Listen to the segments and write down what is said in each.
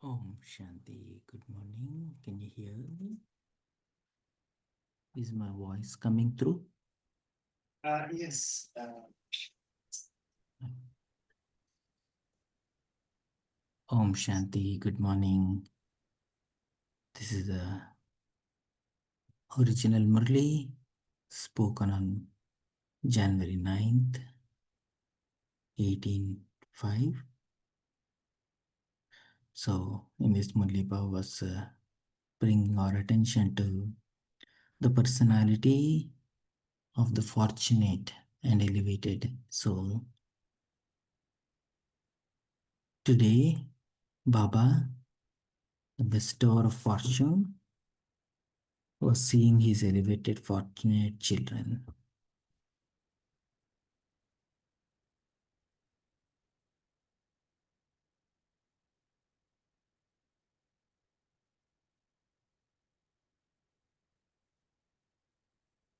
Om Shanti. Good morning. Can you hear me? Is my voice coming through? Yes. Om Shanti. Good morning. This is the original Murli spoken on January 9th, 1805. So, in this Murli Bhava was bringing our attention to the personality of the fortunate and elevated soul. Today, Baba, the bestower of fortune, was seeing his elevated fortunate children.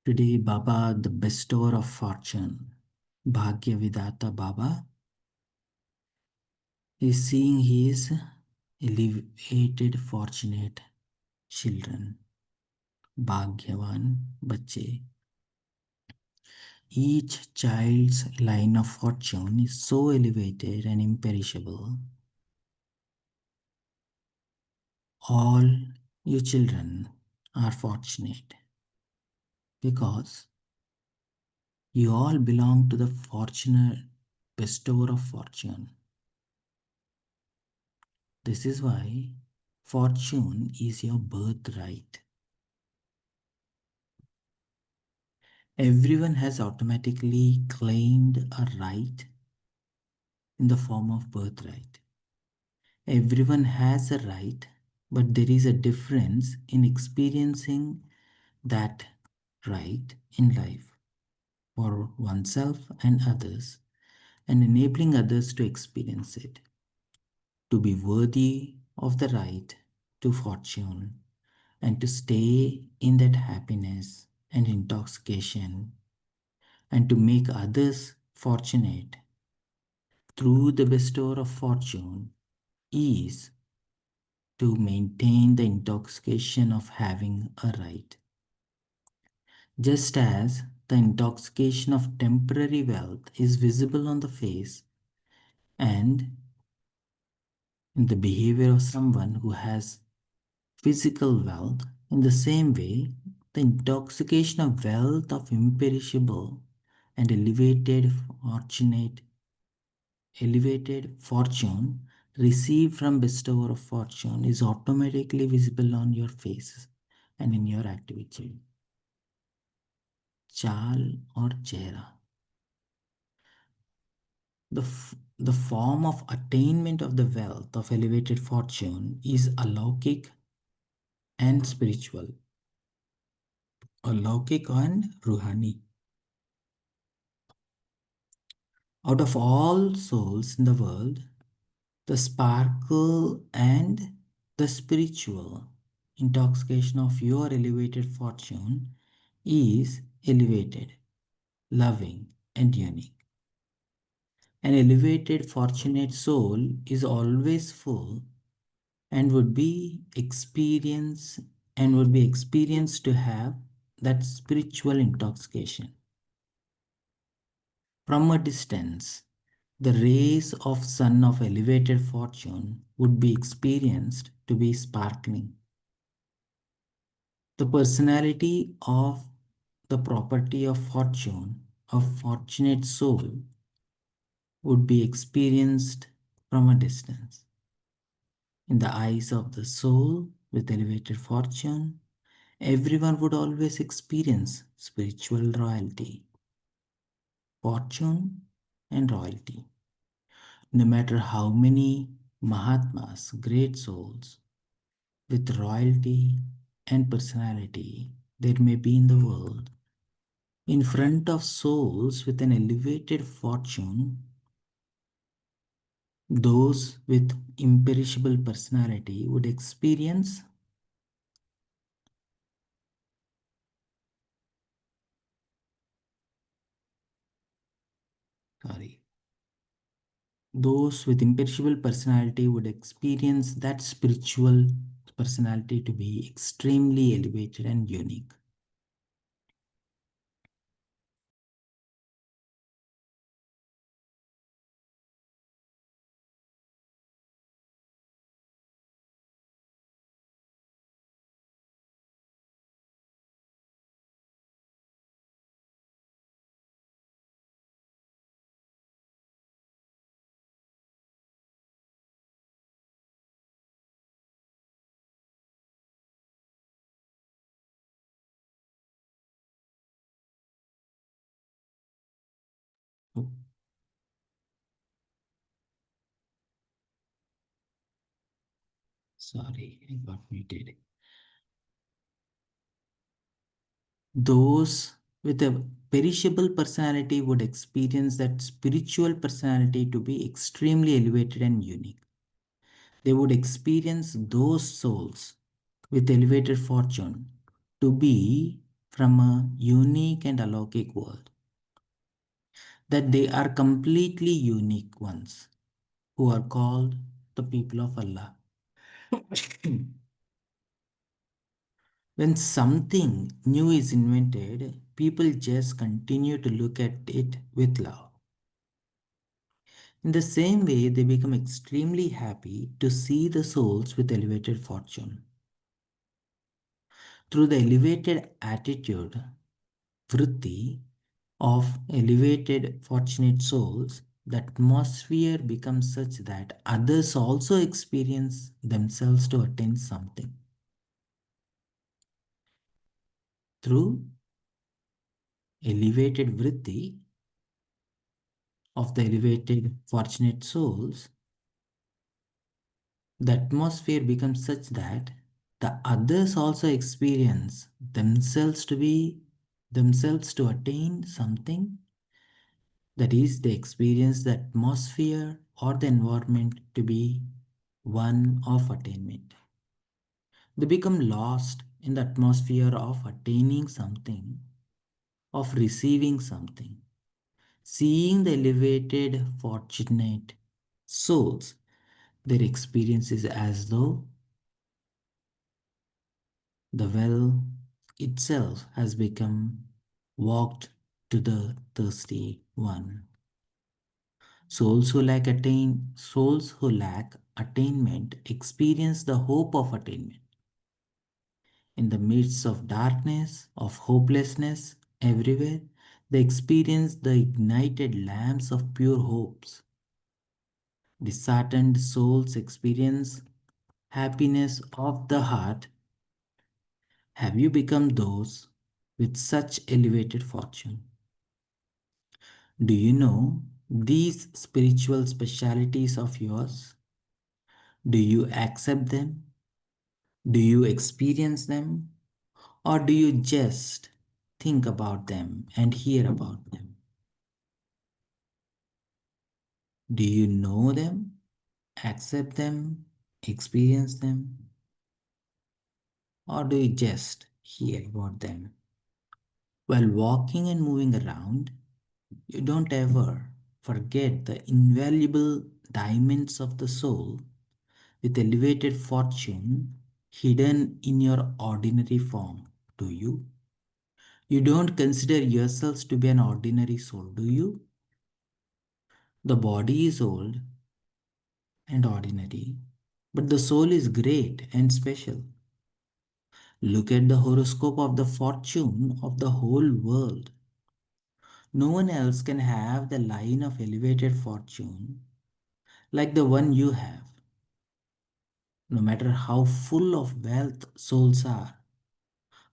Today, Baba, the bestower of fortune, Bhagya Vidata Baba, is seeing his elevated fortunate children, Bhagyavan Bache. Each child's line of fortune is so elevated and imperishable. All you children are fortunate because you all belong to the fortunate bestower of fortune. This is why fortune is your birthright. Everyone has automatically claimed a right in the form of birthright. Everyone has a right, but there is a difference in experiencing that right in life for oneself and others, and enabling others to experience it. To be worthy of the right to fortune and to stay in that happiness and intoxication and to make others fortunate through the bestower of fortune is to maintain the intoxication of having a right. Just as the intoxication of temporary wealth is visible on the face and in the behavior of someone who has physical wealth, in the same way, the intoxication of wealth of imperishable and elevated fortune received from bestower of fortune is automatically visible on your faces and in your activity. Chal or chehra. The form of attainment of the wealth of elevated fortune is alaukic and spiritual. Alaukic and ruhani. Out of all souls in the world, the sparkle and the spiritual intoxication of your elevated fortune is elevated, loving, and unique. An elevated, fortunate soul is always full and would be experienced to have that spiritual intoxication. From a distance, the rays of sun of elevated fortune would be experienced to be sparkling. The personality of the property of fortune, of fortunate soul, would be experienced from a distance. In the eyes of the soul with elevated fortune, everyone would always experience spiritual royalty, fortune, and royalty. No matter how many Mahatmas, great souls, with royalty and personality there may be in the world, in front of souls with an elevated fortune, those with imperishable personality would experience sorry Those with imperishable personality would experience that spiritual personality to be extremely elevated and unique. Oh, sorry, I got muted. Those with a perishable personality would experience that spiritual personality to be extremely elevated and unique. They would experience those souls with elevated fortune to be from a unique and alaukic world, that they are completely unique ones who are called the people of Allah. When something new is invented, people just continue to look at it with love. In the same way, they become extremely happy to see the souls with elevated fortune. Through the elevated attitude, vritti, of elevated fortunate souls, the atmosphere becomes such that others also experience themselves to attain something. Through elevated vritti of the elevated fortunate souls, the atmosphere becomes such that the others also experience themselves to attain something, that is, they experience the atmosphere or the environment to be one of attainment. They become lost in the atmosphere of attaining something, of receiving something. Seeing the elevated fortunate souls, their experience is as though the well itself has become walked to the thirsty one. Souls who lack attainment experience the hope of attainment. In the midst of darkness, of hopelessness, everywhere, they experience the ignited lamps of pure hopes. Disheartened souls experience happiness of the heart. Have you become those with such elevated fortune? Do you know these spiritual specialities of yours? Do you accept them? Do you experience them? Or do you just think about them and hear about them? Do you know them, accept them, experience them? Or do you just hear about them? While walking and moving around, you don't ever forget the invaluable diamonds of the soul with elevated fortune hidden in your ordinary form, do you? You don't consider yourselves to be an ordinary soul, do you? The body is old and ordinary, but the soul is great and special. Look at the horoscope of the fortune of the whole world. No one else can have the line of elevated fortune like the one you have, no matter how full of wealth souls are,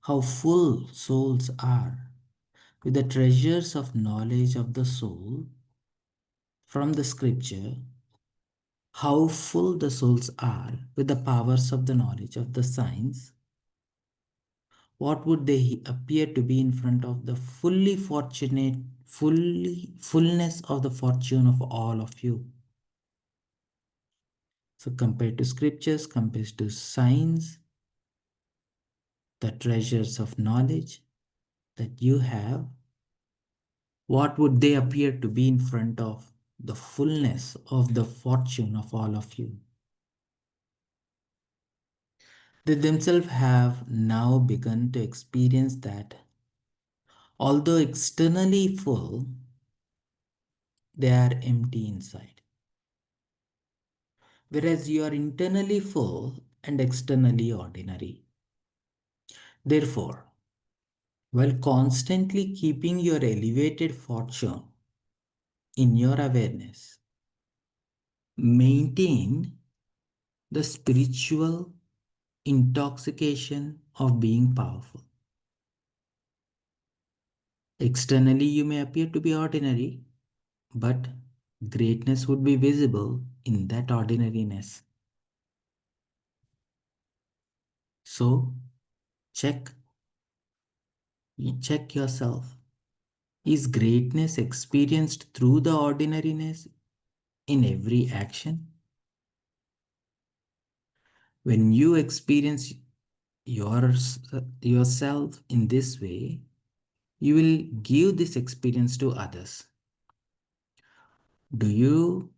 how full souls are with the treasures of knowledge of the soul from the scripture, how full the souls are with the powers of the knowledge of the science. What would they appear to be in front of the fully fortunate, fully fullness of the fortune of all of you? So compared to scriptures, compared to science, the treasures of knowledge that you have, what would they appear to be in front of? the fullness of the fortune of all of you. They themselves have now begun to experience that although externally full, they are empty inside. Whereas you are internally full and externally ordinary. Therefore, while constantly keeping your elevated fortune in your awareness, maintain the spiritual intoxication of being powerful. Externally, you may appear to be ordinary, but greatness would be visible in that ordinariness. So, check, check yourself. Is greatness experienced through the ordinariness in every action? When you experience yours, yourself in this way, you will give this experience to others. Do you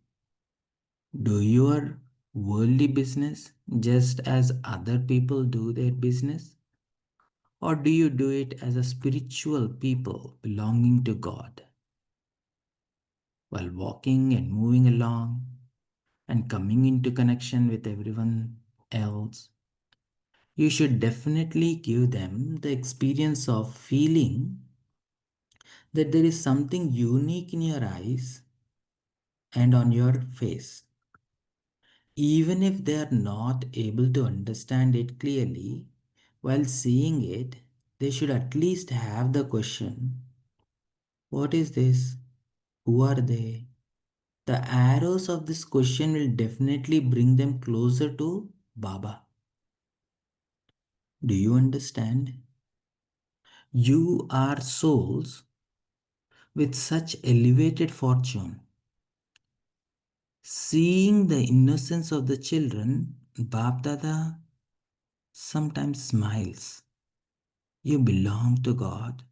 do your worldly business just as other people do their business? Or do you do it as a spiritual people belonging to God? While walking and moving along and coming into connection with everyone else, you should definitely give them the experience of feeling that there is something unique in your eyes and on your face. Even if they are not able to understand it clearly, while seeing it, they should at least have the question, what is this? Who are they? The arrows of this question will definitely bring them closer to Baba. Do you understand? You are souls with such elevated fortune. Seeing the innocence of the children, Bap Dada sometimes smiles. You belong to God,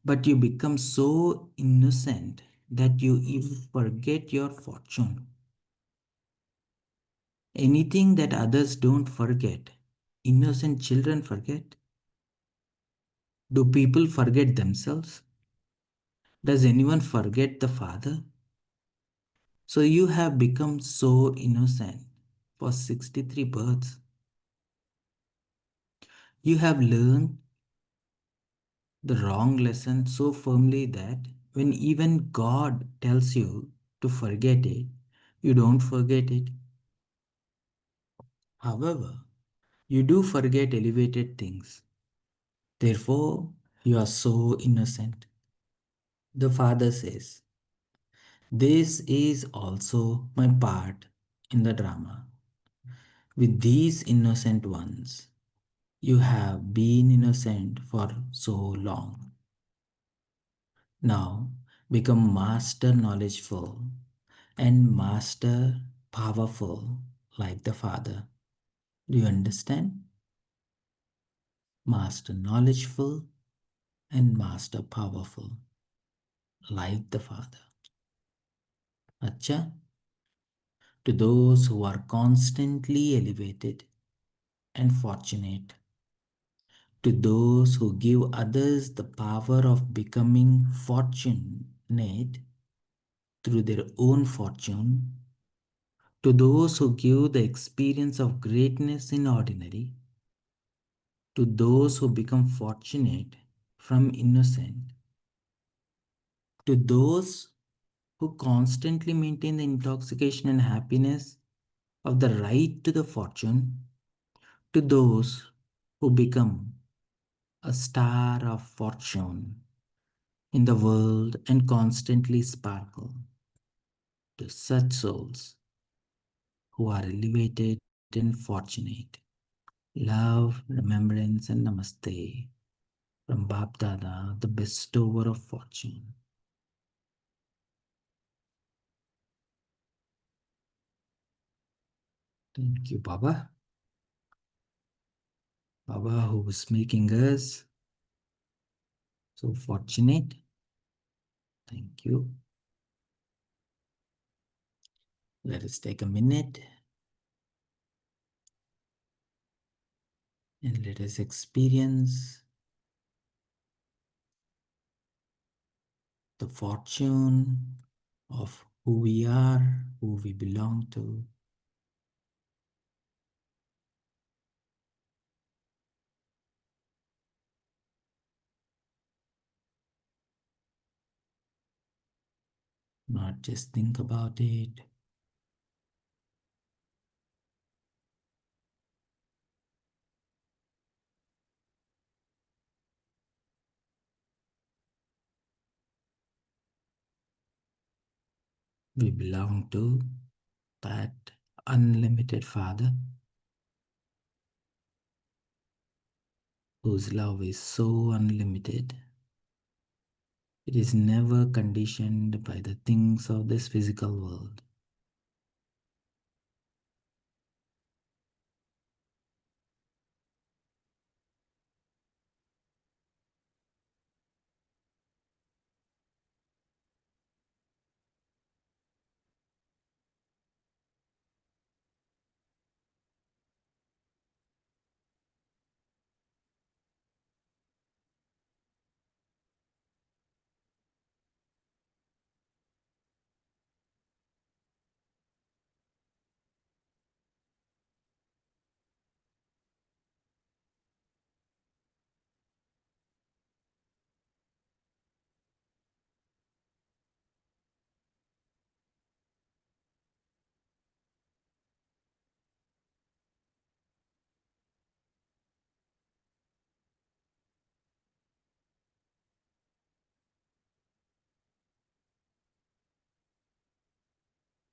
but you become so innocent that you even forget your fortune. Anything that others don't forget, innocent children forget. Do people forget themselves? Does anyone forget the Father? So you have become so innocent for 63 births. You have learned the wrong lesson so firmly that when even God tells you to forget it, you don't forget it. However, you do forget elevated things. Therefore, you are so innocent. The Father says, this is also my part in the drama. With these innocent ones, you have been innocent for so long. Now become master knowledgeful and master powerful like the Father. Do you understand? Master knowledgeful and master powerful like the Father. Acha, to those who are constantly elevated and fortunate, to those who give others the power of becoming fortunate through their own fortune, to those who give the experience of greatness in ordinary, to those who become fortunate from innocent, to those who constantly maintain the intoxication and happiness of the right to the fortune, to those who become a star of fortune in the world and constantly sparkle, to such souls who are elevated and fortunate. Love, remembrance, and namaste from Bap Dada, the bestower of fortune. Thank you, Baba. Baba, who is making us so fortunate. Thank you. Let us take a minute and let us experience the fortune of who we are, who we belong to. Not just think about it. We belong to that unlimited Father whose love is so unlimited. It is never conditioned by the things of this physical world.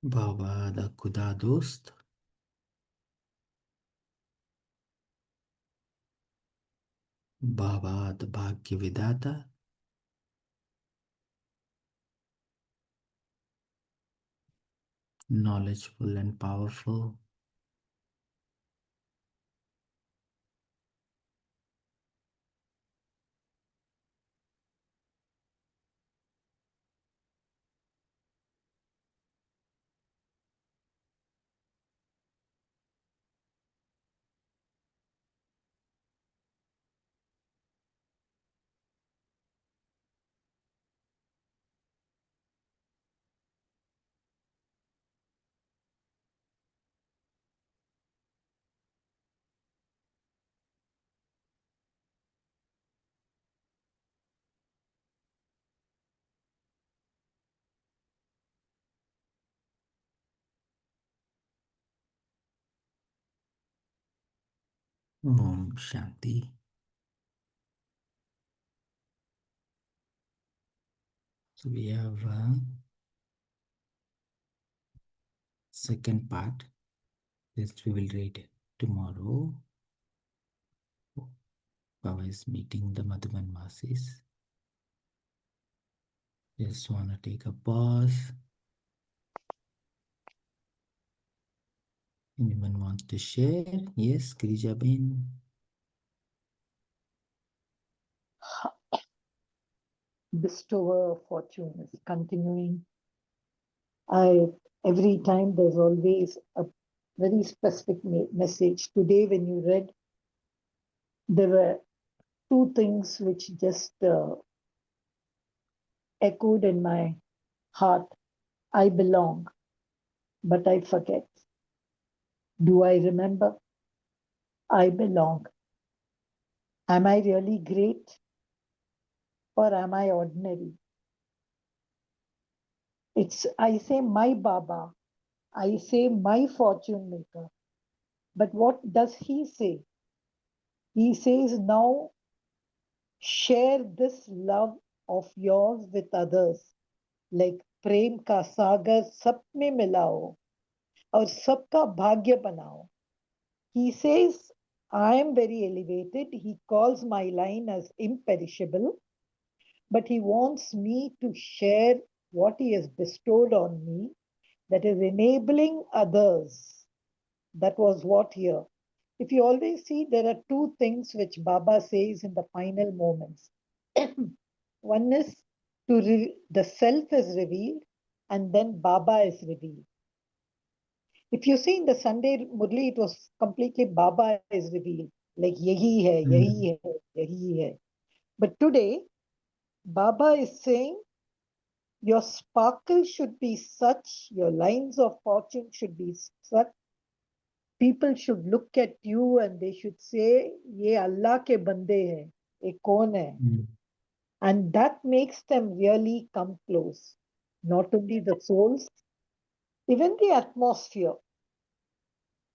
Baba the Khuda Dost, Baba the Bhagya Vidata, knowledgeful and powerful, Om Shanti. So we have a second part. This we will read tomorrow. Baba is meeting the Madhuban Masis. Just want to take a pause. Anyone wants to share? Yes, Girija-ben. Bestower of fortune is continuing. Every time there's always a very specific message. Today, when you read, there were two things which just echoed in my heart. I belong, but I forget. Do I remember? I belong. Am I really great or am I ordinary? I say my Baba, I say my fortune maker. But what does he say? He says, now share this love of yours with others. Like प्रेम का सागर सब में मिलाओ और सबका भाग्य बनाओ. He says, I am very elevated. He calls my line as imperishable, but he wants me to share what he has bestowed on me, that is enabling others. That was what here. If you always see, there are two things which Baba says in the final moments. One is the self is revealed, and then Baba is revealed. If you see in the Sunday Murli, it was completely Baba is revealed. Like yahi hai, Mm. yahi hai, yahi hai. But today, Baba is saying your sparkle should be such, your lines of fortune should be such. People should look at you and they should say, ye Allah ke bande hai, ye kaun hai? Mm. And that makes them really come close. Not only the souls, even the atmosphere,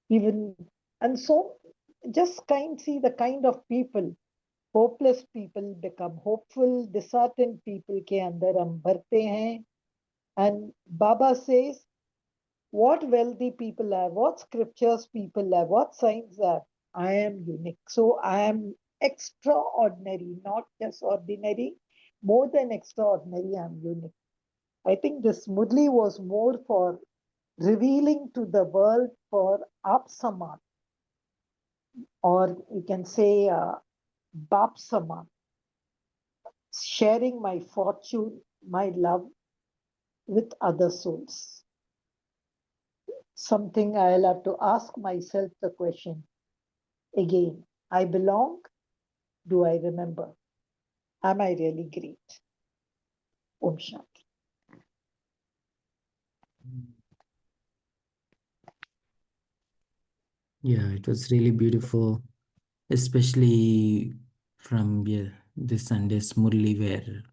even, and so just see the kind of people, hopeless people become hopeful, disheartened people के अंदर हम भरते हैं. And Baba says, what wealthy people have, what scriptures people have, what signs have. I am unique. So I am extraordinary, not just ordinary, more than extraordinary, I'm unique. I think this Murli was more for revealing to the world for Apsaman, or you can say Bapsaman, sharing my fortune, my love with other souls. Something I'll have to ask myself the question again. I belong? Do I remember? Am I really great? Om Shanti. Yeah, it was really beautiful, especially from this Sunday's Murli, where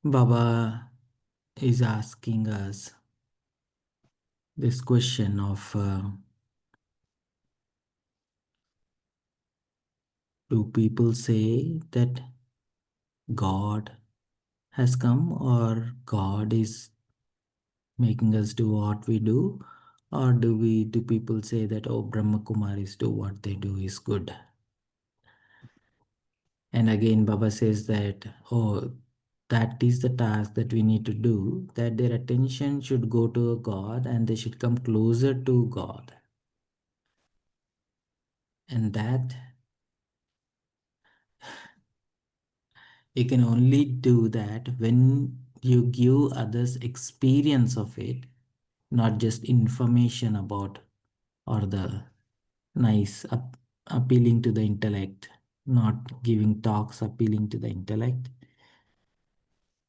Baba is asking us this question of do people say that God has come, or God is making us do what we do, or do people say that, oh, Brahma Kumaris do what they do is good? And again Baba says that, oh, that is the task that we need to do, that their attention should go to a God and they should come closer to God. And that you can only do that when you give others experience of it, not just information about, or the nice appealing to the intellect, not giving talks appealing to the intellect,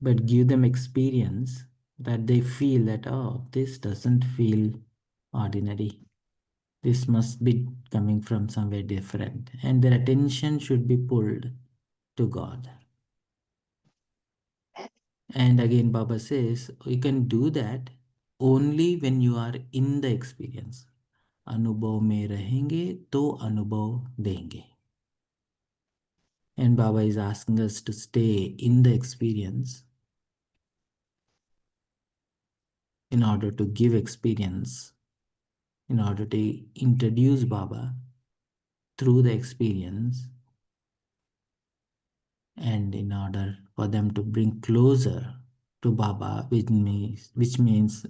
but give them experience that they feel that, oh, this doesn't feel ordinary. This must be coming from somewhere different. And their attention should be pulled to God. And again, Baba says, you can do that only when you are in the experience. अनुभव में रहेंगे तो अनुभव देंगे. And Baba is asking us to stay in the experience in order to give experience, in order to introduce Baba through the experience, and in order for them to bring closer to Baba, which means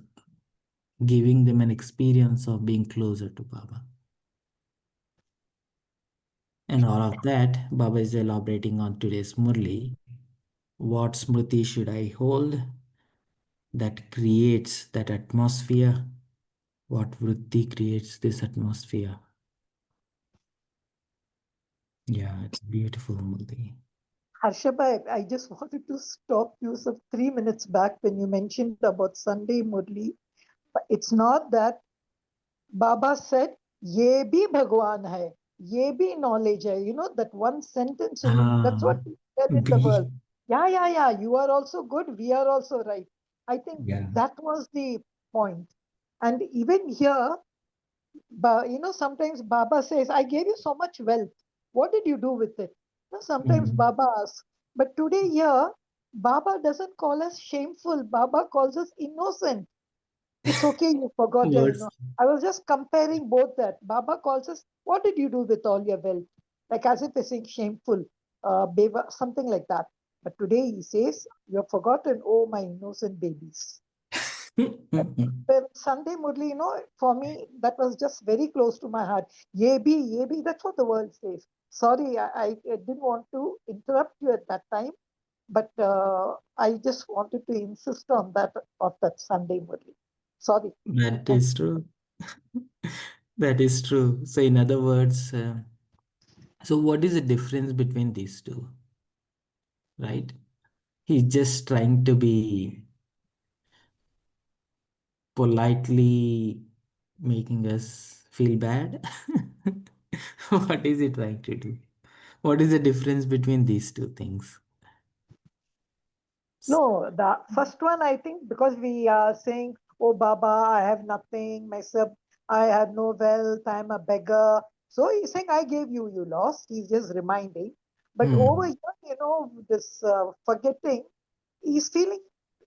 giving them an experience of being closer to Baba. And all of that, Baba is elaborating on today's Murli. What Smriti should I hold that creates that atmosphere? What Vritti creates this atmosphere? Yeah, it's beautiful, Murli. Harshabha, I just wanted to stop you some 3 minutes back when you mentioned about Sunday Murli. But it's not that Baba said, ye bhi Bhagwan hai, ye bhi knowledge hai. You know, that one sentence only, that's Ah, what we tell in the B. world. Yeah, yeah, yeah, you are also good, we are also right. I think Yeah. that was the point. And even here, sometimes Baba says, I gave you so much wealth. What did you do with it? Sometimes Mm. Baba asks. But today here, Baba doesn't call us shameful. Baba calls us innocent. It's okay, you forgot your, Words. I was just comparing both that. Baba calls us, what did you do with all your wealth? Like as if he's saying shameful, something like that. But today he says, you have forgotten, oh, my innocent babies. When Sunday Murli, for me, that was just very close to my heart. Ye bhi, that's what the world says. Sorry, I didn't want to interrupt you at that time, but I just wanted to insist on that of that Sunday Murli. Sorry. That is true. That is true. So, in other words, so what is the difference between these two, right? He's just trying to be politely making us feel bad. What is he trying to do? What is the difference between these two things? No, the first one, I think, because we are saying, "Oh, Baba, I have nothing, myself, I have no wealth, I'm a beggar." So he's saying, "I gave you, you lost." He's just reminding. But over Hmm. here, this forgetting, he's feeling,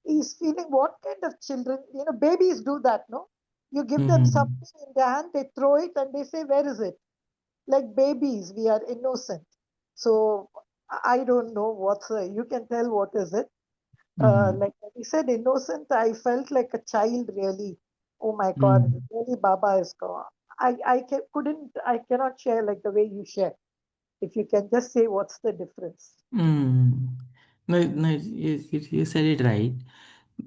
he's feeling what kind of children, babies do that, no? You give them Hmm. something in their hand, they throw it, and they say, "Where is it?" Like babies, we are innocent. So I don't know what's, you can tell what is it. Hmm. Like when he said innocent, I felt like a child really. Oh my God, Hmm. really Baba is gone. I cannot share like the way you share. If you can just say what's the difference. Hmm. No, no, you said it right.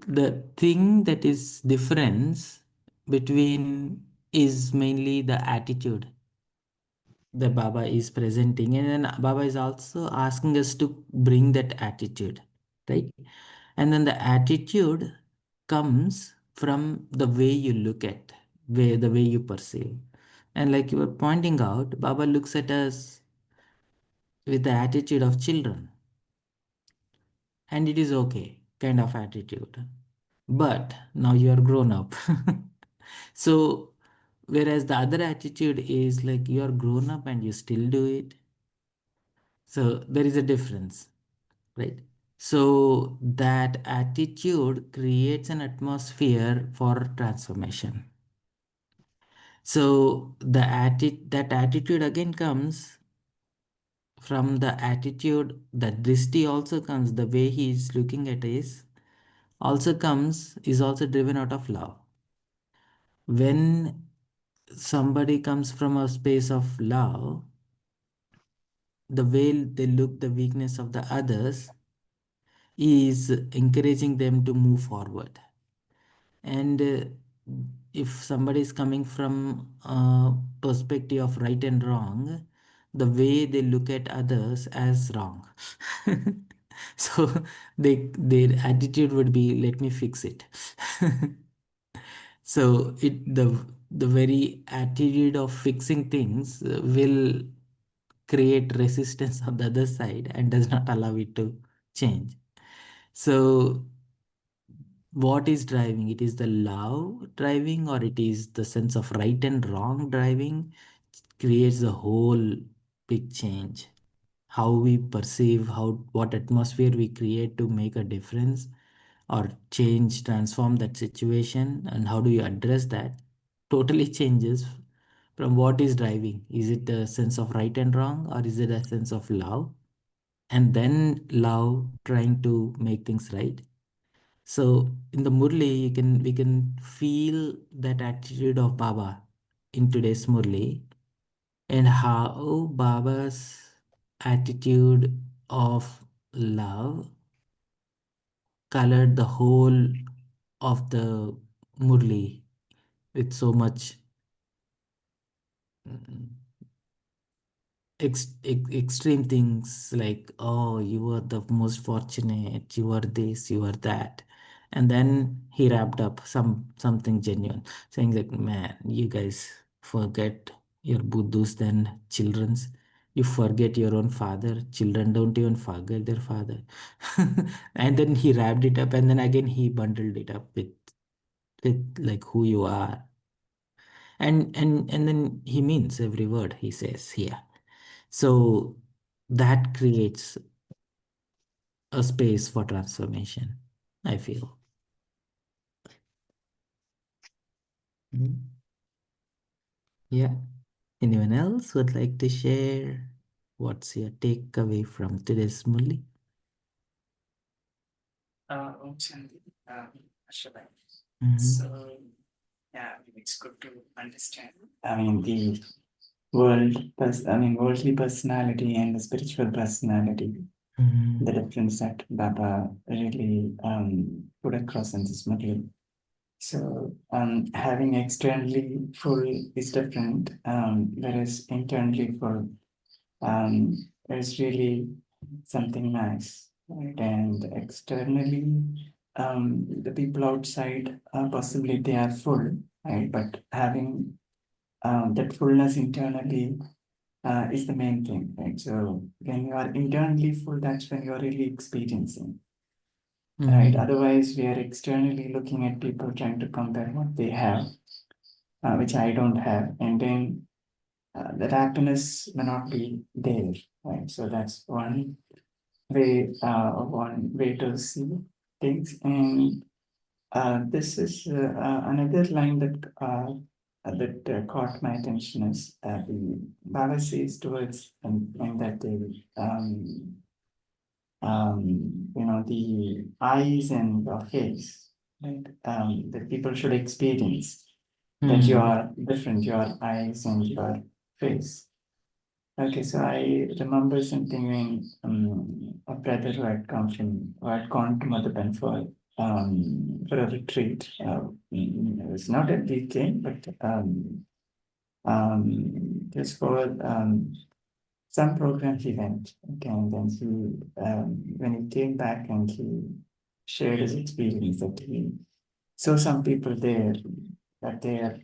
The thing that is difference between is mainly the attitude that Baba is presenting, and then Baba is also asking us to bring that attitude, right? And then the attitude comes from the way you look at, the way you perceive. And like you were pointing out, Baba looks at us with the attitude of children, and it is okay kind of attitude. But now you are grown up. So, whereas the other attitude is like you are grown up and you still do it. So, there is a difference, right? So, that attitude creates an atmosphere for transformation. So, that attitude again comes from the attitude that Drishti also comes, the way he is looking at is also comes, is also driven out of love. When somebody comes from a space of love, the way they look the weakness of the others is encouraging them to move forward. And if somebody is coming from a perspective of right and wrong, the way they look at others as wrong. So their attitude would be, let me fix it. So the very attitude of fixing things will create resistance on the other side and does not allow it to change. So what is driving? It is the love driving, or it is the sense of right and wrong driving, creates the whole big change. How we perceive, how what atmosphere we create to make a difference or change, transform that situation, and how do you address that totally changes from what is driving. Is it a sense of right and wrong, or is it a sense of love? And then love trying to make things right. So in the Murli, we can feel that attitude of Baba in today's Murli, and how Baba's attitude of love colored the whole of the Murli with so much mm, extreme things like, oh, you are the most fortunate, you are this, you are that. And then he wrapped up something genuine, saying like, man, you guys forget your buddhas than children's. You forget your own father. Children don't even forget their father. And then he wrapped it up, and then again he bundled it up with like who you are. And then he means every word he says here. So that creates a space for transformation, I feel. Mhm. Yeah. Anyone else would like to share what's your takeaway from today's Murli? Shanti, Ashwai. Mhm. So, yeah, it's good to understand. I mean, the worldly personality and the spiritual personality, the Mhm. difference that Baba really put across in this movie. So having externally full is different, whereas internally full is really something nice, right? And externally, the people outside possibly they are full, right? But having that fullness internally is the main thing, right? So when you are internally full, that's when you are really experiencing, right? Mm-hmm. Otherwise, we are externally looking at people trying to compare what they have, which I don't have, and then that happiness may not be there, right? So that's one way to see things, and this is another line that caught my attention is the Baba says towards and that the eyes and your face, right? That people should experience that you Mm-hmm. are different, your eyes and your face. Okay, so I remember something when a brother who had gone to Madhuban for a retreat. It was not a weekend, but just for some program he went. Okay, and then when he came back and he shared his experience that he saw some people there, that their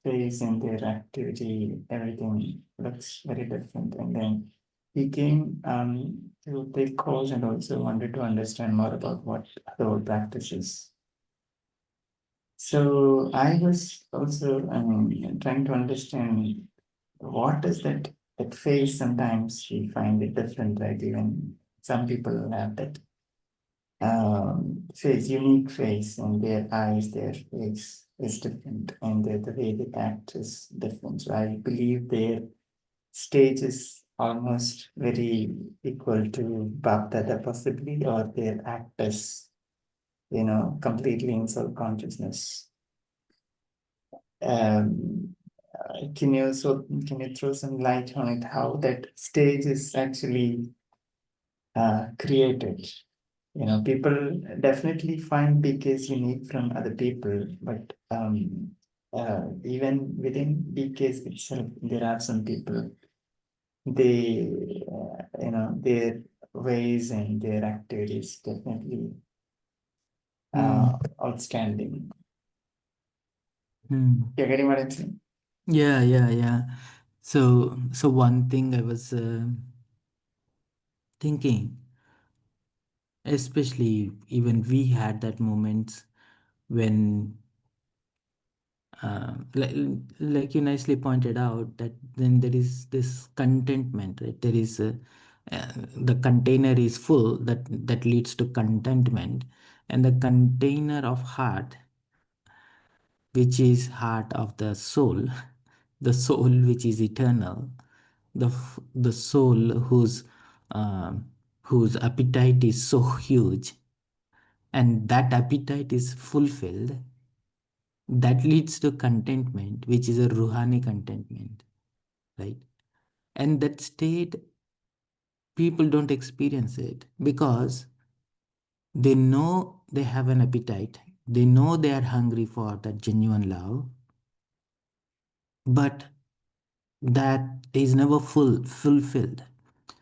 face and their activity, everything looks very different. And then he came to take course and also wanted to understand more about what the whole practice is. So I was also, trying to understand what is that face. Sometimes we find it different, right? Even some people have that face, unique face, and their eyes, their face is different, and the way they act is different. So I believe their stage is almost very equal to Bapdada possibly, or their act is, completely in self-consciousness. Um, can you throw some light on it? How that stage is actually created? People definitely find BKs unique from other people, but even within BKs itself, there are some people, their ways and their activities definitely outstanding. Mm. You're getting what I'm saying? Yeah, yeah, yeah. So one thing I was thinking, especially even we had that moments when, like you nicely pointed out, that then there is this contentment, right? There is the container is full, that leads to contentment, and the container of heart, which is heart of the soul, the soul which is eternal, the soul whose appetite is so huge, and that appetite is fulfilled, that leads to contentment, which is a ruhani contentment, right? And that state, people don't experience it because they know they have an appetite, they know they are hungry for that genuine love, but that is never fulfilled.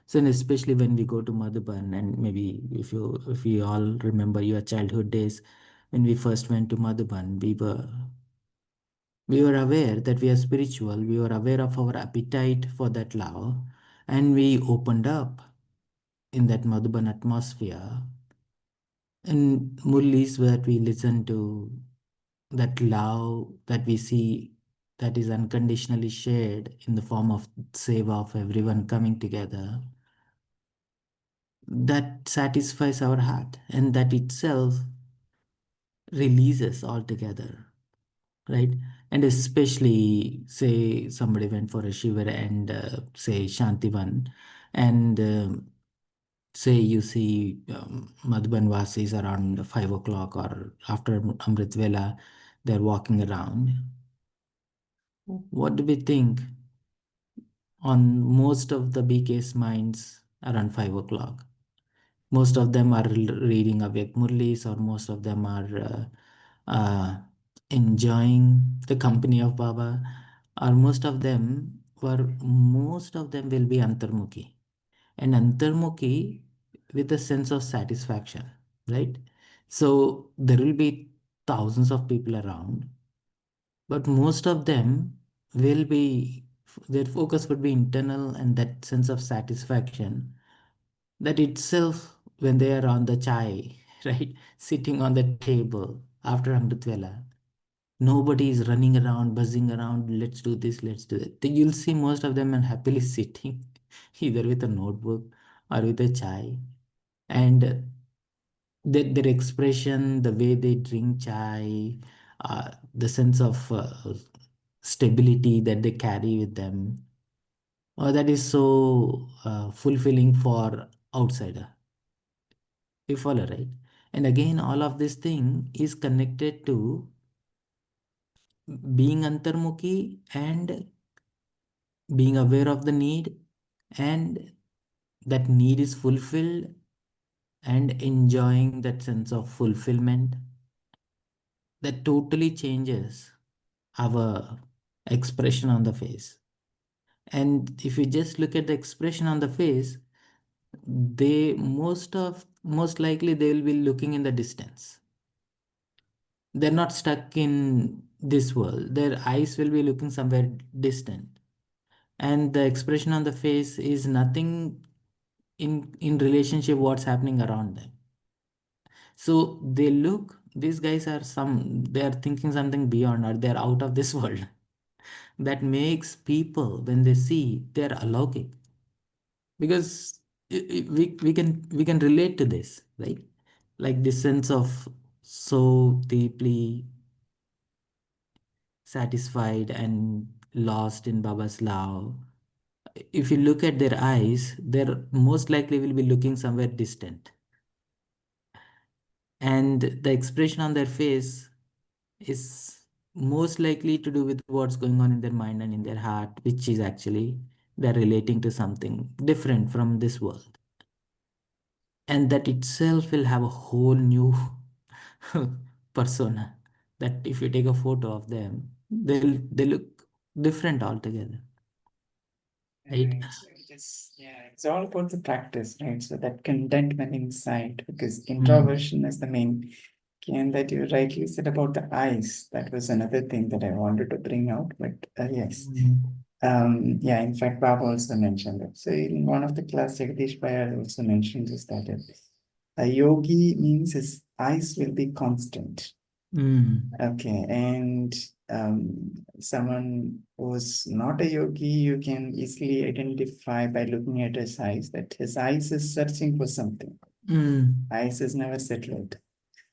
So, and especially when we go to Madhuban, and maybe if you all remember your childhood days, when we first went to Madhuban, we were aware that we are spiritual. We were aware of our appetite for that love, and we opened up in that Madhuban atmosphere. And Murlis, where we listen to that love that we see, that is unconditionally shared in the form of seva of everyone coming together, that satisfies our heart, and that itself releases altogether, right? And especially, say somebody went for a shiva and say Shantivan, and say you see Madhuban Vasis around 5 o'clock or after Amrit Vela, they're walking around. What do we think on most of the BK's minds around 5 o'clock? Most of them are reading Avyak Murlis, or most of them are enjoying the company of Baba, or most of them will be antarmukhi, and antarmukhi with a sense of satisfaction, right? So there will be thousands of people around, but most of them will be, their focus would be internal, and that sense of satisfaction, that itself, when they are on the chai, right, sitting on the table after Amrit Vela, nobody is running around, buzzing around, let's do this, let's do that. You'll see most of them are happily sitting either with a notebook or with a chai. And their expression, the way they drink chai, the sense of stability that they carry with them, that is so fulfilling for outsider. You follow, right? And again, all of this thing is connected to being antarmukhi and being aware of the need, and that need is fulfilled, and enjoying that sense of fulfillment, that totally changes our expression on the face. And if you just look at the expression on the face, they most likely they will be looking in the distance. They're not stuck in this world. Their eyes will be looking somewhere distant, and the expression on the face is nothing in relationship what's happening around them. So they look, these guys are some, they are thinking something beyond, or they're out of this world. That makes people, when they see, they're alaukic, because we can relate to this, right? Like this sense of so deeply satisfied and lost in Baba's love. If you look at their eyes, they're most likely will be looking somewhere distant, and the expression on their face is most likely to do with what's going on in their mind and in their heart, which is actually they're relating to something different from this world. And that itself will have a whole new persona, that if you take a photo of them, they look different altogether, right? Right. So it's all about the practice, right? So that contentment inside, because Mm. introversion is the main key, and that you rightly said about the eyes. That was another thing that I wanted to bring out, but yes. Mm. Yeah, in fact, Baba also mentioned it. So in one of the class, Jagdish Bhai also mentioned this, that a yogi means his eyes will be constant. Mm. Okay, and someone who's not a yogi, you can easily identify by looking at his eyes that his eyes is searching for something. Mm. Eyes is never settled.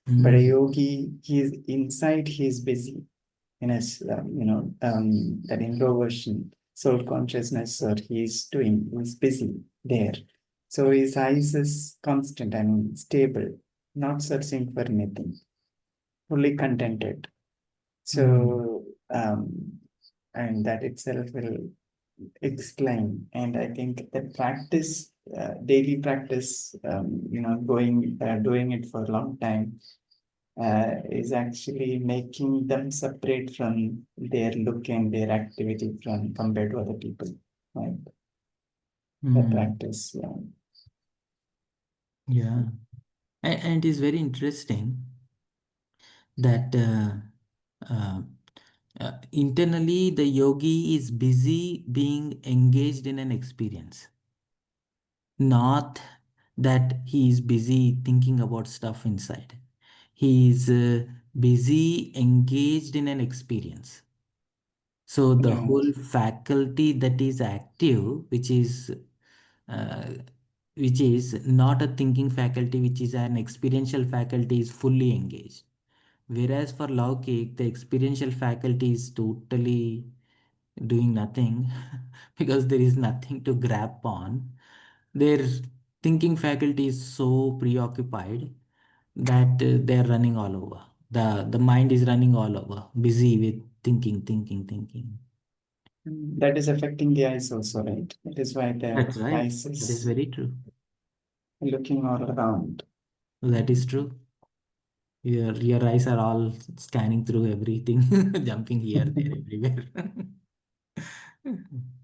But a Mm. yogi, he's inside, he's busy in his, that introversion, soul consciousness, or he's busy there. So his eyes is constant, I mean, stable, not searching for anything, fully contented. Mm. So, and that itself will explain. And I think the practice, daily practice, doing it for a long time, is actually making them separate from their look and their activity from compared to other people. Right? The Mm. practice, yeah. Yeah. And it is very interesting that uh, internally the yogi is busy being engaged in an experience, not that he is busy thinking about stuff inside. He is busy engaged in an experience. So the Right. whole faculty that is active, uh, which is not a thinking faculty, which is an experiential faculty, is fully engaged. Whereas for Laukik, the experiential faculty is totally doing nothing because there is nothing to grab on. Their thinking faculty is so preoccupied that they are running all over. The mind is running all over, busy with thinking, thinking, thinking. That is affecting the eyes also, right? That is why the That's right. eyes That is is very true. looking all around. That is true. Your eyes are all scanning through everything, jumping here, there, everywhere.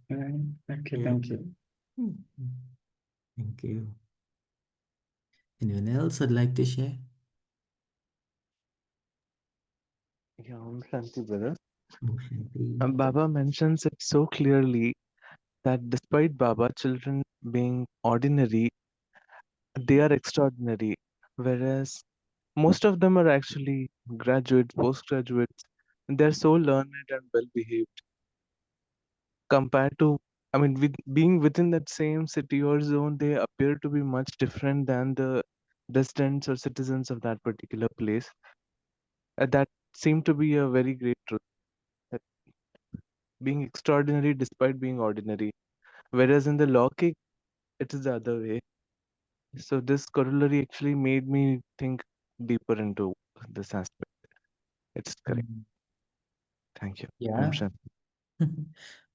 Right. Okay, Yeah. thank you. Thank you. Anyone else would like to share? Yeah, Shanti, brother. Oh, Shanti. Baba mentions it so clearly that despite Baba, children being ordinary, they are extraordinary, whereas most of them are actually graduates, postgraduates, and they're so learned and well behaved compared to, I mean, with being within that same city or zone, they appear to be much different than the residents or citizens of that particular place. That seemed to be a very great truth. That being extraordinary despite being ordinary. Whereas in the law kick, it is the other way. So this corollary actually made me think deeper into this aspect. It's correct. Mm. Thank you. Om Yeah, Shanti.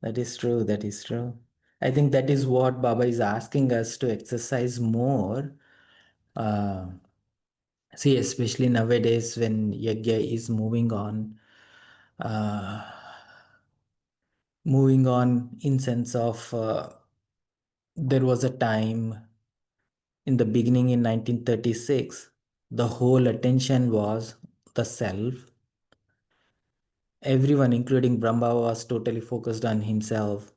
that is true. That is true. I think that is what Baba is asking us to exercise more. Uh, See, especially nowadays when Yagya is uh, moving on in sense of there was a time in the beginning in 1936, the whole attention was the self. Everyone, including Brahma, was totally focused on himself.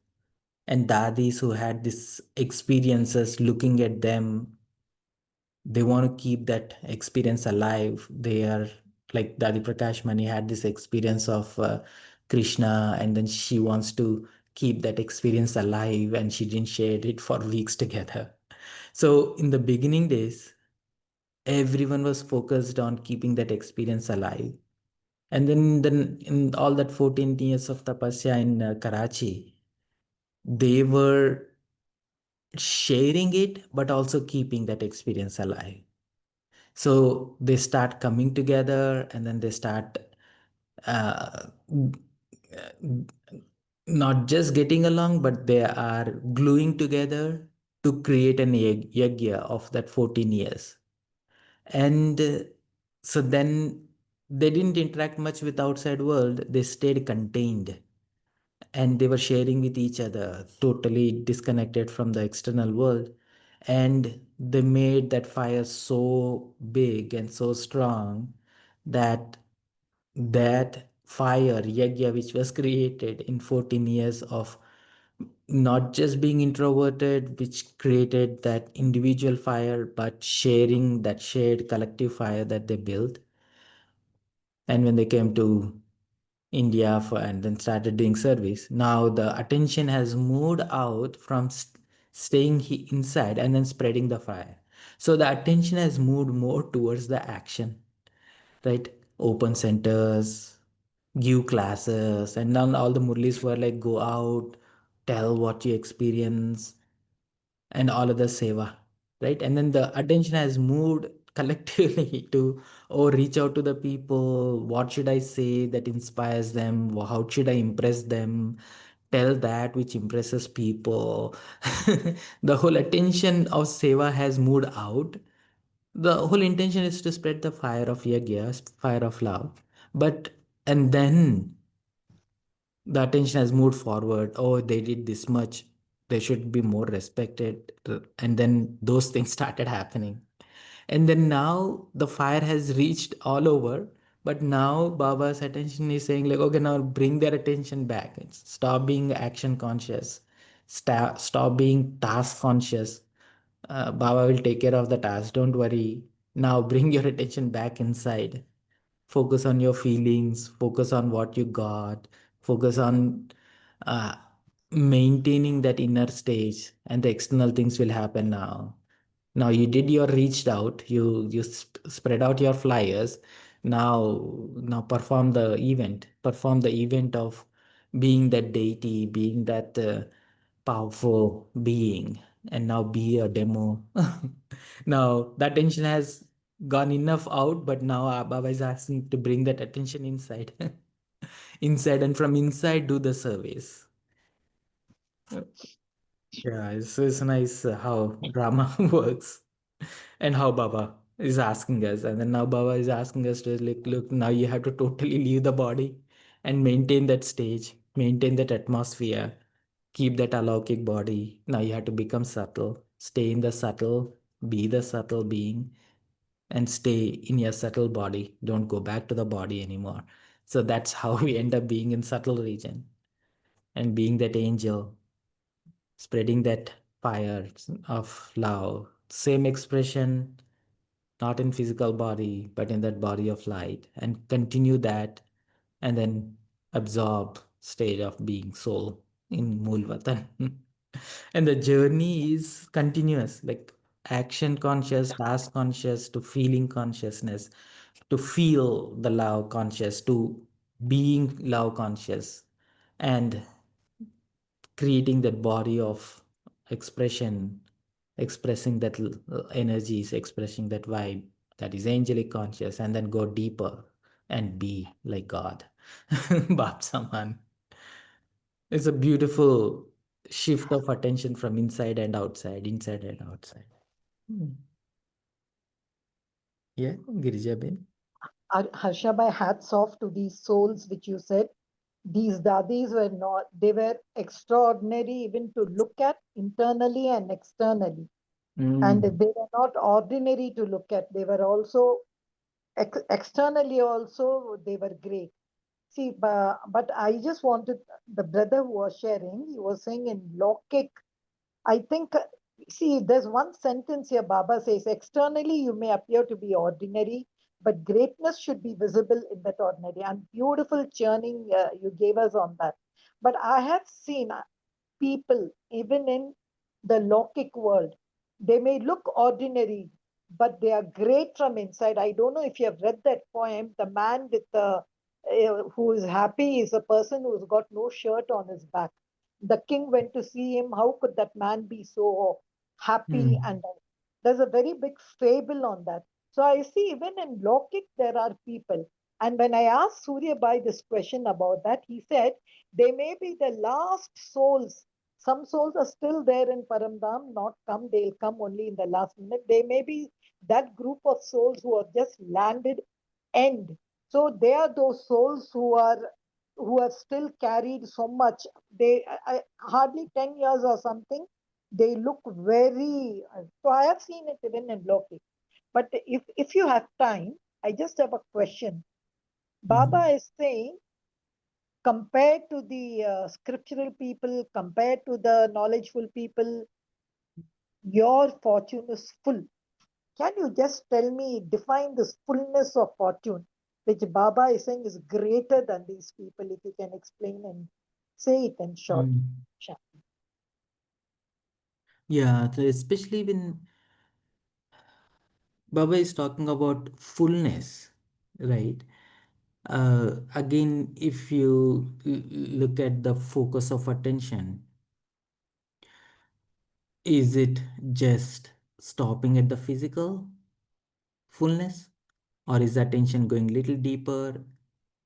And dadis who had these experiences looking at them, they want to keep that experience alive. They are like Dadi Prakash Mani had this experience of Krishna, and then she wants to keep that experience alive, and she didn't share it for weeks together. So in the beginning days, everyone was focused on keeping that experience alive. And then in all that 14 years of tapasya in Karachi, they were sharing it, but also keeping that experience alive. So they start coming together, and then they start uh, not just getting along, but they are gluing together to create an yagya of that 14 years. And so then they didn't interact much with outside world. They stayed contained, and they were sharing with each other, totally disconnected from the external world. And they made that fire so big and so strong that that fire yagya which was created in 14 years of not just being introverted, which created that individual fire, but sharing that shared collective fire that they built. And when they came to India for, and then started doing service. Now the attention has moved out from staying inside and then spreading the fire. So the attention has moved more towards the action, right? Open centers, give classes, and now all the Murlis were like, go out, tell what you experience, and all other seva, right? And then the attention has moved collectively to, oh, reach out to the people. What should I say that inspires them? How should I impress them? Tell that which impresses people. The whole attention of seva has moved out. The whole intention is to spread the fire of yagya, fire of love. But, and then the attention has moved forward. Oh, they did this much, they should be more respected. And then those things started happening. And then now the fire has reached all over. But now Baba's attention is saying, like, okay, now bring their attention back. Stop being action conscious, stop being task conscious. Baba will take care of the task, don't worry. Now bring your attention back inside. Focus on your feelings, focus on what you got, focus on uh, maintaining that inner stage, and the external things will happen. Now you did your reached out, you spread out your flyers. Now perform the event of being that deity, being that powerful being, and now be a demo. Now that attention has gone enough out, but now Baba is asking to bring that attention inside. Inside, and from inside do the service. Yeah, it's nice how drama works and how Baba is asking us, and then now Baba is asking us to like, look, now you have to totally leave the body and maintain that stage, maintain that atmosphere, keep that alaukic body. Now you have to become subtle, stay in the subtle, be the subtle being, and stay in your subtle body. Don't go back to the body anymore. So that's how we end up being in subtle region and being that angel, spreading that fire of love. Same expression, not in physical body, but in that body of light, and continue that, and then absorb state of being soul in Mulvatan. And the journey is continuous, like action conscious, task conscious, to feeling consciousness, to feel the love conscious, to being love conscious, and creating that body of expression, expressing that energies, expressing that vibe that is angelic conscious, and then go deeper and be like God. Bab Saman. It's a beautiful shift of attention from inside and outside, inside and outside. Hmm. Yeah, Girija Ben. Harshabai, hats off to these souls which you said. These dadis were not, they were extraordinary even to look at internally and externally. And Mm. they were not ordinary to look at. They were also externally also, they were great. See, but I just wanted, the brother who was sharing, he was saying in Lokik, I think, see, there's one sentence here Baba says, externally you may appear to be ordinary, but greatness should be visible in that ordinary. And beautiful churning you gave us on that. But I have seen people, even in the Lokik world, they may look ordinary, but they are great from inside. I don't know if you have read that poem. The man with the who is happy is a person who's got no shirt on his back. The king went to see him. How could that man be so happy? Mm. And there's a very big fable on that. So I see even in Lokik there are people. And when I asked Surya Bhai this question about that, he said they may be the last souls. Some souls are still there in Paramdam, not come, they'll come only in the last minute. They may be that group of souls who have just landed end. So they are those souls who have still carried so much. They hardly 10 years or something. They look very. So I have seen it even in Loki. But if you have time, I just have a question. Baba Mm. is saying, compared to the scriptural people, compared to the knowledgeful people, your fortune is full. Can you just tell me, define this fullness of fortune, which Baba is saying is greater than these people, if you can explain and say it in short. Mm. Yeah, so especially when Baba is talking about fullness, right? Again, if you look at the focus of attention, is it just stopping at the physical fullness, or is the attention going little deeper?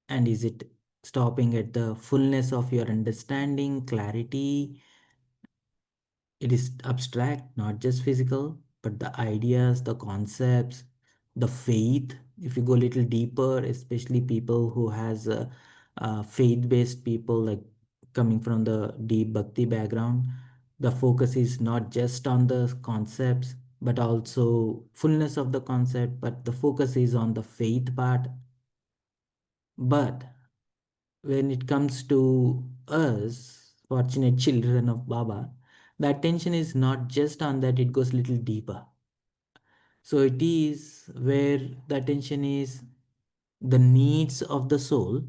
And is it stopping at the fullness of your understanding, clarity? It is abstract, not just physical, but the ideas, the concepts, the faith. If you go a little deeper, especially people who has faith-based people, like coming from the deep bhakti background, the focus is not just on the concepts, but also fullness of the concept, but the focus is on the faith part. But when it comes to us, fortunate children of Baba, the attention is not just on that, it goes little deeper. So it is where the attention is the needs of the soul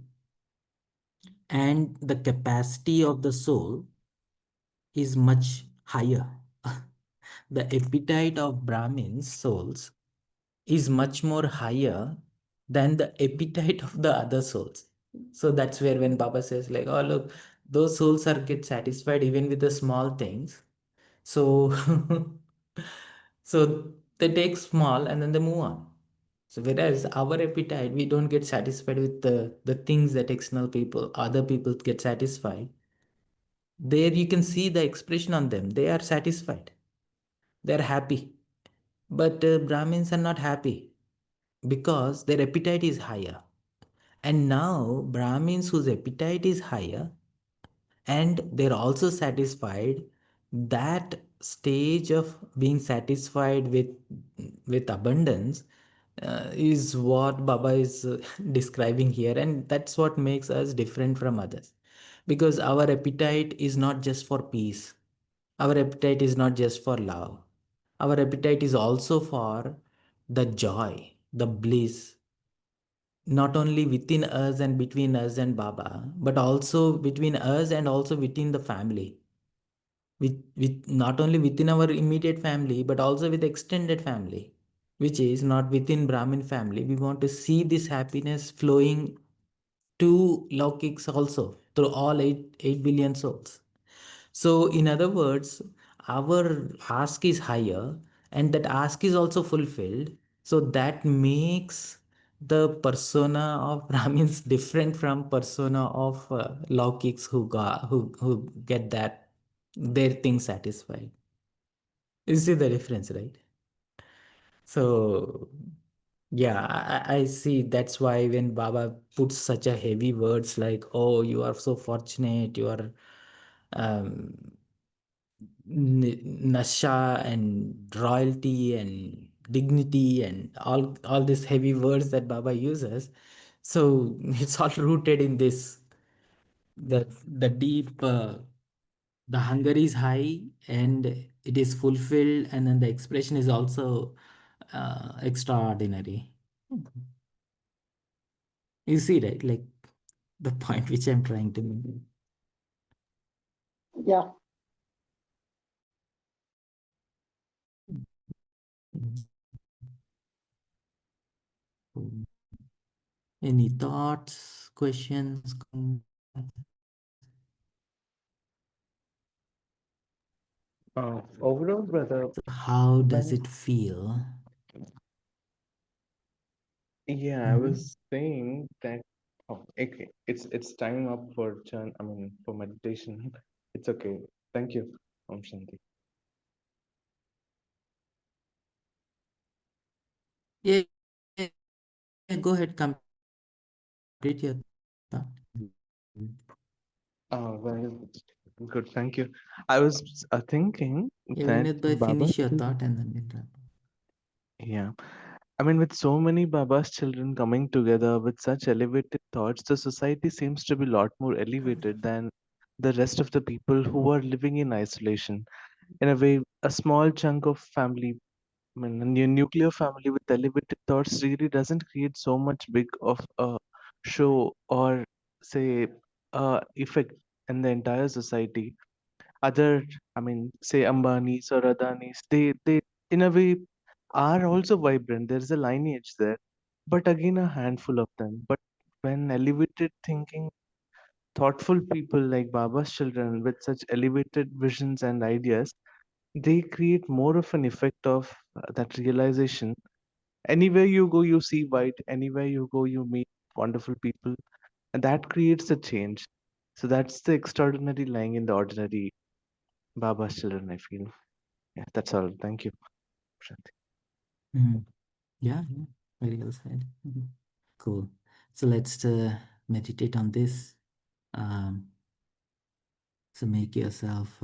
and the capacity of the soul is much higher. The appetite of Brahmins souls is much more higher than the appetite of the other souls. So that's where when Baba says like, oh look, those souls are get satisfied even with the small things. So so they take small and then they move on. So whereas our appetite, we don't get satisfied with the things that external people, other people get satisfied. There you can see the expression on them. They are satisfied. They're happy. But Brahmins are not happy because their appetite is higher. And now Brahmins whose appetite is higher and they're also satisfied, that stage of being satisfied with abundance is what Baba is describing here, and that's what makes us different from others, because our appetite is not just for peace, our appetite is not just for love, our appetite is also for the joy, the bliss, not only within us and between us and Baba, but also between us and also within the family. With not only within our immediate family, but also with extended family, which is not within Brahmin family. We want to see this happiness flowing to Laukiks also through all 8 billion souls. So, in other words, our ask is higher and that ask is also fulfilled. So, that makes the persona of Brahmins different from persona of Laukiks who get that their thing satisfied. You see the difference, right? So, yeah, I see. That's why when Baba puts such a heavy words like, "Oh, you are so fortunate, you are um, nasha and royalty and dignity and all these heavy words that Baba uses." So it's all rooted in this. The deep, the hunger is high and it is fulfilled, and then the expression is also extraordinary. You see, right? Like the point which I'm trying to make. Yeah. Any thoughts, questions? Overall, brother, How does when it feel? yeah, I Mhm. was saying that okay, it's time up for for meditation. It's okay. Thank you, Om Shanti. Yeah, yeah, yeah, go ahead, complete your thought. Well, good. Thank you. I was thinking Yeah, that Vinod bhai, Baba. finish your thought and then we'll wrap up. Yeah. With so many Baba's children coming together with such elevated thoughts, the society seems to be a lot more elevated than the rest of the people who are living in isolation. In a way, a small chunk of family, a nuclear family with elevated thoughts really doesn't create so much big of a show or say effect in the entire society. Other, say Ambanis or Adanis, they in a way are also vibrant. There's a lineage there, but again, a handful of them. But when elevated thinking, thoughtful people like Baba's children with such elevated visions and ideas, they create more of an effect of that realization. Anywhere you go, you see white. Anywhere you go, you meet wonderful people, and that creates a change. So that's the extraordinary lying in the ordinary Baba's children, I feel. Yeah, that's all. Thank you, Shanti. Mhm. Yeah, yeah, very well said. Mhm. Cool. So let's meditate on this. Um, so make yourself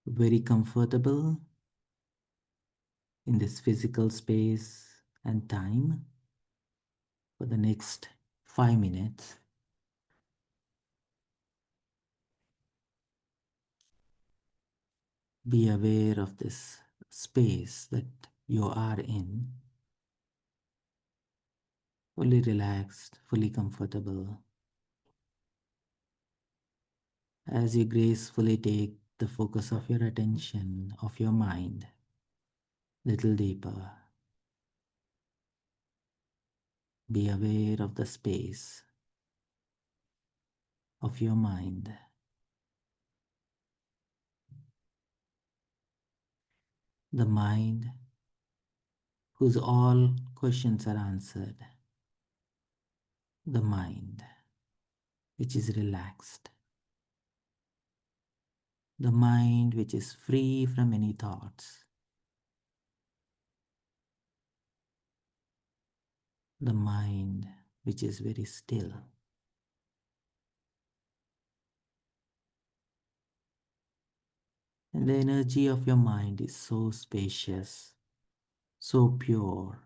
very comfortable in this physical space and time for the next 5 minutes. Be aware of this space that you are in, fully relaxed, fully comfortable. As you gracefully take the focus of your attention, of your mind, little deeper, be aware of the space of your mind, the mind whose all questions are answered, the mind which is relaxed, the mind which is free from any thoughts, the mind which is very still. And the energy of your mind is so spacious, so pure,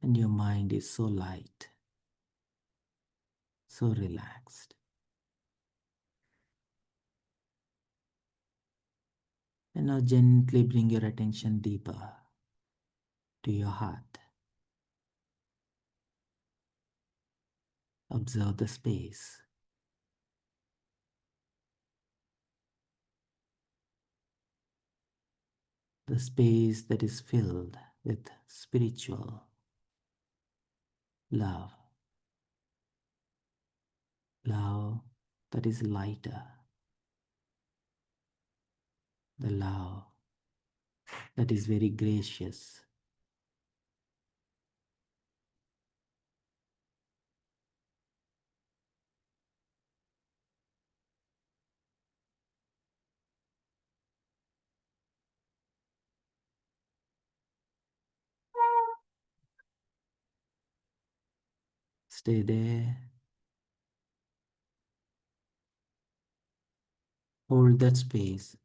and your mind is so light, so relaxed. And now gently bring your attention deeper to your heart. Observe the space. The space that is filled with spiritual love, love that is lighter, the love that is very gracious. Stay there, hold that space,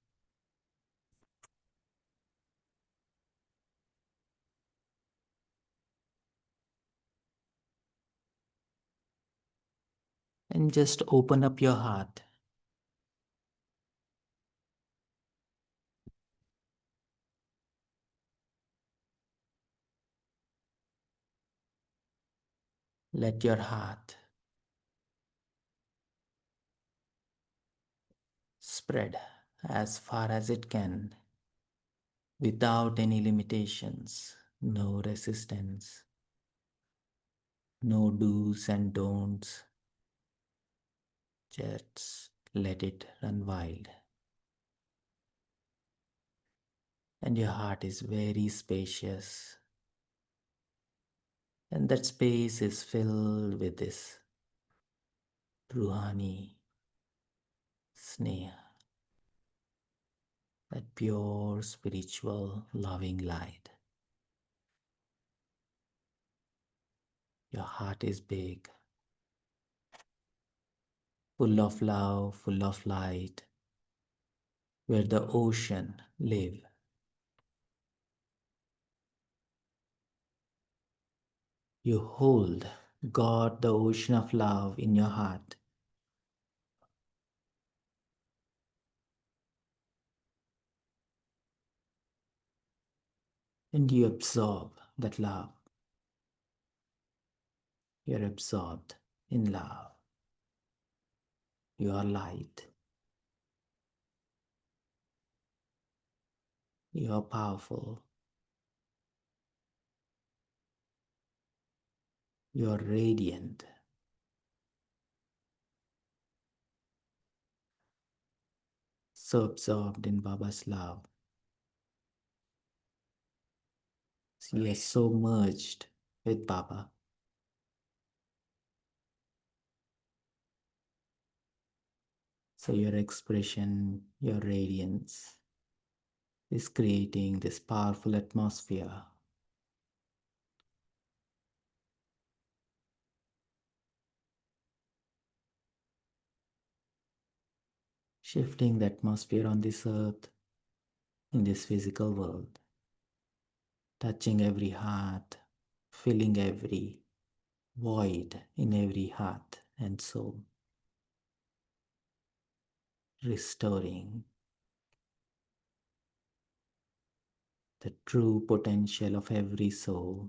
and just open up your heart. Let your heart spread as far as it can without any limitations, no resistance, no do's and don'ts. Just let it run wild. And your heart is very spacious. And that space is filled with this Ruhani Sneha, that pure spiritual loving light. Your heart is big, full of love, full of light, where the ocean live. You hold God, the ocean of love, in your heart. And you absorb that love. You're absorbed in love. You are light. You are powerful. You are radiant. So absorbed in Baba's love. You are so merged with Baba. So your expression, your radiance is creating this powerful atmosphere. Shifting the atmosphere on this earth, in this physical world. Touching every heart, filling every void in every heart and soul. Restoring the true potential of every soul,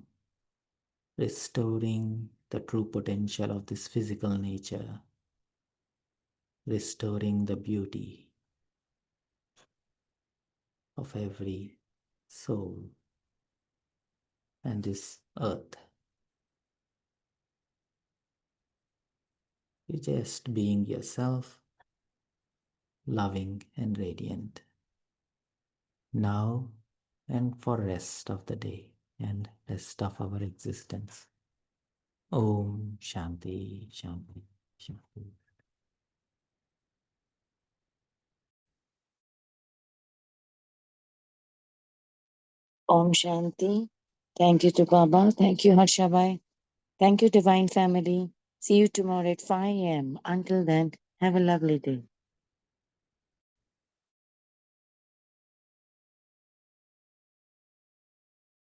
restoring the true potential of this physical nature, restoring the beauty of every soul and this earth. You're just being yourself, loving and radiant, now and for rest of the day and rest of our existence. Om Shanti Shanti Shanti. Om Shanti. Thank you to Baba. Thank you, Harshabai. Thank you, Divine Family. See you tomorrow at 5 a.m. Until then, have a lovely day.